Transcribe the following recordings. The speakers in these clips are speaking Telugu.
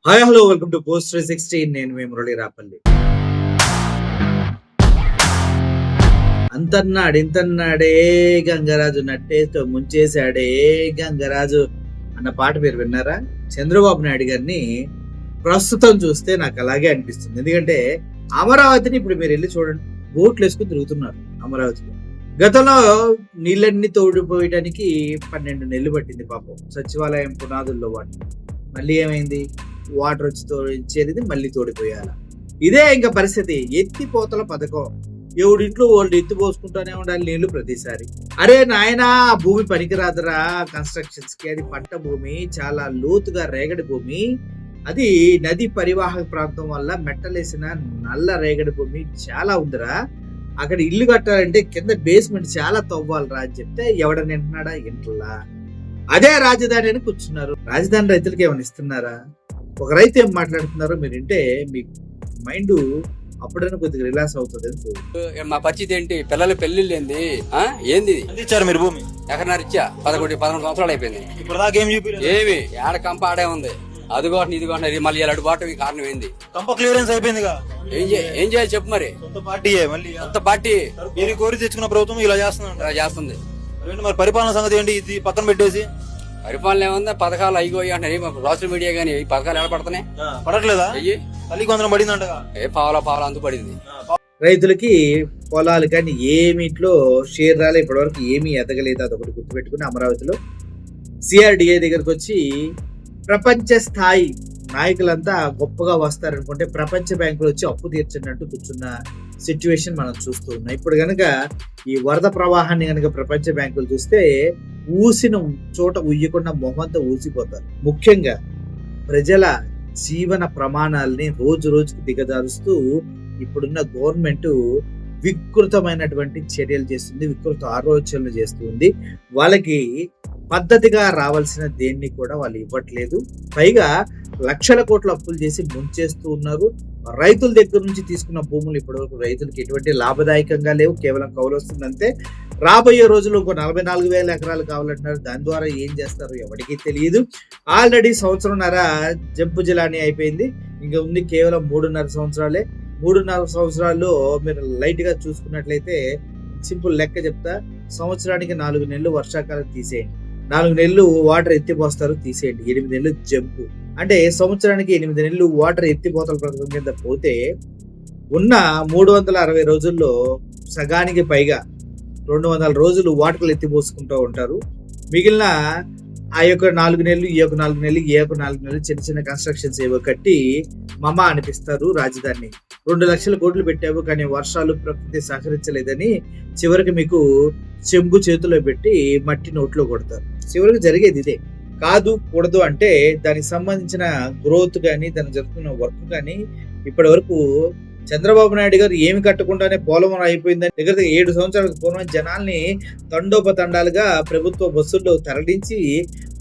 Hi hello welcome to post 316. నేను మీ మురళి రాపల్లి. అంతన్నాడు ఇంతన్నాడే గంగరాజు నట్టేతో ముంచేశాడే గంగరాజు అన్న పాట మీరు విన్నారా? చంద్రబాబు నాయుడు గారిని ప్రస్తుతం చూస్తే నాకు అలాగే అనిపిస్తుంది. ఎందుకంటే అమరావతిని ఇప్పుడు మీరు వెళ్ళి చూడండి, బోట్లు వేసుకుని తిరుగుతున్నారు అమరావతిలో. గతంలో నీళ్ళన్నీ తోడిపోయడానికి 12 నెలలు పట్టింది పాపం సచివాలయం పునాదుల్లో వాటి. మళ్ళీ ఏమైంది? వాటర్ వచ్చి తోడించేది మళ్ళీ తోడిపోయాల. ఇదే ఇంకా పరిస్థితి. ఎత్తిపోతల పథకం, ఎవడింట్లో వాళ్ళు ఎత్తి పోసుకుంటూనే ఉండాలి నీళ్లు ప్రతిసారి. అరే నాయనా, ఆ భూమి పనికిరాదురా కన్స్ట్రక్షన్స్ కి. అది పంట భూమి, చాలా లోతుగా రేగడి భూమి. అది నది పరివాహక ప్రాంతం వల్ల మెట్టలేసిన నల్ల రేగడి భూమి చాలా ఉందిరా. అక్కడ ఇల్లు కట్టాలంటే కింద బేస్మెంట్ చాలా తవ్వాలరా అని చెప్తే ఎవడని వింటున్నాడా? ఇంట్లా. అదే రాజధాని అని కూర్చున్నారు. రాజధాని రైతులకి ఏమైనా ఇస్తున్నారా? ఒక రైతు ఏం మాట్లాడుతున్నారో మీరు వింటే మీ మైండ్ అప్పుడైనా కొద్దిగా రిలాక్స్ అవుతుంది. మా పరిస్థితి ఏంటి? పిల్లల పెళ్లిళ్ళు ఏంది? ఏంది ఇచ్చారు మీరు భూమి? ఎకరన్నర ఇచ్చా. 11 సంవత్సరాలు అయిపోయింది. ఇప్పుడు దాకా ఏమి ఏడ కంప ఆడే ఉంది. అది కోట ఇది కోట మళ్ళీ ఇలా అడుగుబాటు కారణం ఏంది? కంప క్లియరెన్స్ అయిపోయిందిగా. ఏం చేయాలి చెప్పు మరి. సొంత పార్టీ మళ్ళీ కొత్త పార్టీ మీరు కోరి తెచ్చుకున్న ప్రభుత్వం ఇలా చేస్తుంది. మరి పరిపాలన సంగతి ఏంటి? ఇది పక్కన పెట్టేసి పరిపాలన ఏముంది? పథకాలు అయిపోయి అంటారు సోషల్ మీడియా గానీ. ఈ పథకాలు ఎలా పడుతున్నాయి? పడట్లేదా? అయ్యి తల్లి కొందరం పడిందంట. పావులా అంతు పడింది. రైతులకి పొలాలు కానీ ఏమిట్లో షేర్ రాలే ఇప్పటివరకు, ఏమీ ఎదగలేదు. అదొకటి గుర్తుపెట్టుకుని అమరావతిలో సిఆర్డిఏ దగ్గరకు వచ్చి ప్రపంచ స్థాయి నాయకులంతా గొప్పగా వస్తారనుకుంటే ప్రపంచ బ్యాంకులు వచ్చి అప్పు తీర్చినట్టు కూర్చున్న సిచ్యువేషన్ మనం చూస్తూ ఉన్నాం. ఇప్పుడు కనుక ఈ వరద ప్రవాహాన్ని కనుక ప్రపంచ బ్యాంకులు చూస్తే ఊసిన చోట ఉయ్యకుండా మొహంతో ఊసిపోతారు. ముఖ్యంగా ప్రజల జీవన ప్రమాణాలని రోజు రోజుకి దిగజారుస్తూ ఇప్పుడున్న గవర్నమెంట్ వికృతమైనటువంటి చర్యలు చేస్తుంది, వికృత ఆలోచనలు చేస్తుంది. వాళ్ళకి పద్ధతిగా రావాల్సిన దేన్ని కూడా వాళ్ళు ఇవ్వట్లేదు. పైగా లక్షల కోట్ల అప్పులు చేసి ముంచేస్తూ ఉన్నారు. రైతుల దగ్గర నుంచి తీసుకున్న భూములు ఇప్పటివరకు రైతులకు ఎటువంటి లాభదాయకంగా లేవు, కేవలం కౌలు వస్తుందంతే. రాబోయే రోజుల్లో ఇంకో 44,000 ఎకరాలు కావాలంటున్నారు. దాని ద్వారా ఏం చేస్తారు ఎవరికి తెలియదు. ఆల్రెడీ సంవత్సరంన్నర జంపు జిలాని అయిపోయింది, ఇంకా ఉంది కేవలం 3.5 సంవత్సరాలే. 3.5 సంవత్సరాల్లో మీరు లైట్ గా చూసుకున్నట్లయితే సింపుల్ లెక్క చెప్తా, సంవత్సరానికి 4 నెలలు వర్షాకాలం తీసేయండి, 4 నెలలు వాటర్ ఎత్తిపోస్తారు తీసేయండి, 8 నెలలు జంపు. అంటే సంవత్సరానికి 8 నెలలు వాటర్ ఎత్తిపోతల పథకం కింద పోతే ఉన్న 360 రోజుల్లో సగానికి పైగా 200 రోజులు వాటర్లు ఎత్తిపోసుకుంటూ ఉంటారు. మిగిలిన ఆ యొక్క 4 నెలలు, ఈ యొక్క 4 నెలలు, ఈ యొక్క 4 నెలలు చిన్న చిన్న కన్స్ట్రక్షన్స్ ఏవో కట్టి మమ అనిపిస్తారు రాజధాని. 2 లక్షల కోట్లు పెట్టావు కానీ వర్షాలు ప్రకృతి సహకరించలేదని చివరికి మీకు చెంబు చేతిలో పెట్టి మట్టి నోట్లో కొడతారు. చివరికి జరిగేది ఇదే. కాదు కూడదు అంటే దానికి సంబంధించిన గ్రోత్ కానీ దానికి జరుగుతున్న వర్క్ కానీ ఇప్పటి వరకు చంద్రబాబు నాయుడు గారు ఏమి కట్టకుండానే పోలవరం అయిపోయిందని దగ్గర 7 సంవత్సరాలకు పూర్వం జనాల్ని తండోపతండాలుగా ప్రభుత్వ బస్సుల్లో తరలించి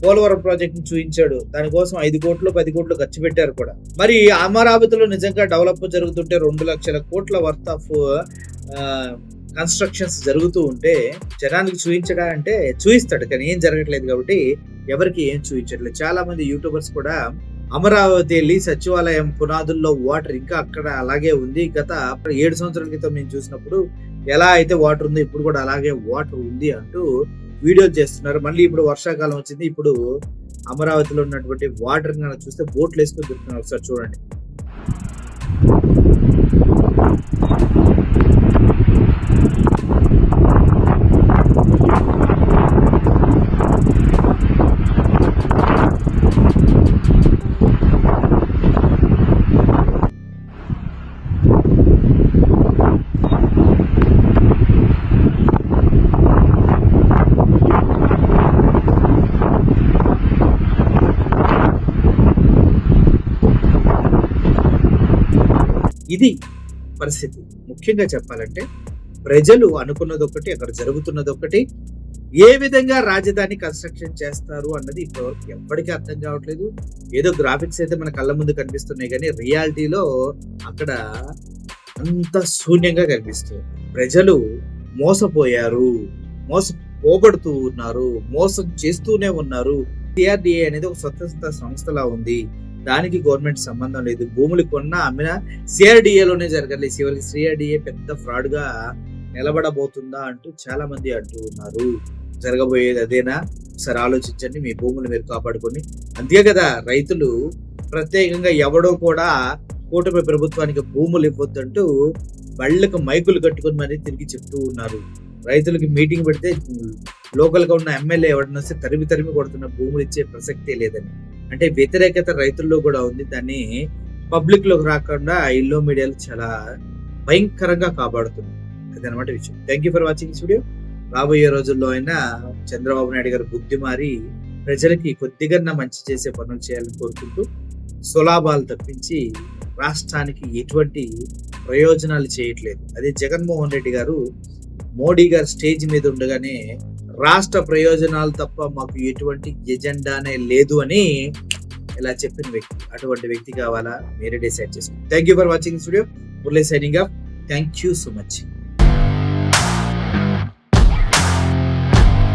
పోలవరం ప్రాజెక్ట్ ని చూపించాడు. దానికోసం 5 కోట్లు 10 కోట్లు ఖర్చు పెట్టారు కూడా. మరి అమరావతిలో నిజంగా డెవలప్ జరుగుతుంటే 2 లక్షల కోట్ల వర్త్ ఆఫ్ కన్స్ట్రక్షన్స్ జరుగుతూ ఉంటే జనానికి చూపించడా అంటే చూపిస్తాడు, కానీ ఏం జరగట్లేదు కాబట్టి ఎవరికి ఏం చూపించట్లేదు. చాలా మంది యూట్యూబర్స్ కూడా అమరావతి వెళ్ళి సచివాలయం పునాదుల్లో వాటర్ ఇంకా అక్కడ అలాగే ఉంది. గత 7 సంవత్సరాల క్రితం మేము చూసినప్పుడు ఎలా అయితే వాటర్ ఉందో ఇప్పుడు కూడా అలాగే వాటర్ ఉంది అంటూ వీడియోలు చేస్తున్నారు. మళ్ళీ ఇప్పుడు వర్షాకాలం వచ్చింది, ఇప్పుడు అమరావతిలో ఉన్నటువంటి వాటర్ చూస్తే బోట్లు వేసుకొని తిరుగుతున్నారు. ఒకసారి చూడండి. ఇది పరిస్థితి. ముఖ్యంగా చెప్పాలంటే ప్రజలు అనుకున్నది ఒకటి, అక్కడ జరుగుతున్నది ఒకటి. ఏ విధంగా రాజధాని కన్స్ట్రక్షన్ చేస్తారు అన్నది ఇప్పటివరకు ఎప్పటికీ అర్థం కావట్లేదు. ఏదో గ్రాఫిక్స్ అయితే మన కళ్ళ ముందు కనిపిస్తున్నాయి కానీ రియాలిటీలో అక్కడ అంత శూన్యంగా కనిపిస్తుంది. ప్రజలు మోసపోయారు, పోగొడుతూ ఉన్నారు, మోసం చేస్తూనే ఉన్నారు. సిఆర్డిఏ అనేది ఒక స్వతంత్ర సంస్థలా ఉంది. దానికి గవర్నమెంట్ సంబంధం లేదు. భూములు కొన్నా అమ్మినా సిఆర్డిఏలోనే జరగలేదు. చివరికి సిఆర్డిఏ పెద్ద ఫ్రాడ్ గా నిలబడబోతుందా అంటూ చాలా మంది అంటూ ఉన్నారు. జరగబోయేది అదేనా? ఒకసారి ఆలోచించండి, మీ భూములు మీరు కాపాడుకొని. అంతే కదా, రైతులు ప్రత్యేకంగా ఎవడో కూడా కూటమి ప్రభుత్వానికి భూములు ఇవ్వద్దంటూ బళ్ళకు మైకులు కట్టుకుని మరీ తిరిగి చెప్తూ ఉన్నారు. రైతులకి మీటింగ్ పెడితే లోకల్ గా ఉన్న ఎమ్మెల్యే ఎవడన్నా వస్తే తరిమి కొడుతున్న భూములు ఇచ్చే ప్రసక్తే లేదని. అంటే వ్యతిరేకత రైతుల్లో కూడా ఉంది. దాన్ని పబ్లిక్ లోకి రాకుండా ఇల్లో మీడియాలో చాలా భయంకరంగా కాపాడుతుంది. అదనమాట విషయం. Thank you for watching this video. రాబోయే రోజుల్లో అయినా చంద్రబాబు నాయుడు గారు బుద్ధి మారి ప్రజలకి కొద్దిగా మంచి చేసే పనులు చేయాలని కోరుకుంటూ, సులాభాలు తప్పించి రాష్ట్రానికి ఎటువంటి ప్రయోజనాలు చేయట్లేదు. అదే జగన్మోహన్ రెడ్డి గారు మోడీ గారు స్టేజ్ మీద ఉండగానే రాష్ట్ర ప్రయోజనాలు తప్ప మాకు ఎటువంటి ఎజెండానే లేదు అని ఇలా చెప్పిన వ్యక్తి. అటువంటి వ్యక్తి కావాలా? మీరే డిసైడ్ చేసుకోండి. Thank you for watching this video. Murali signing off. Thank you so much.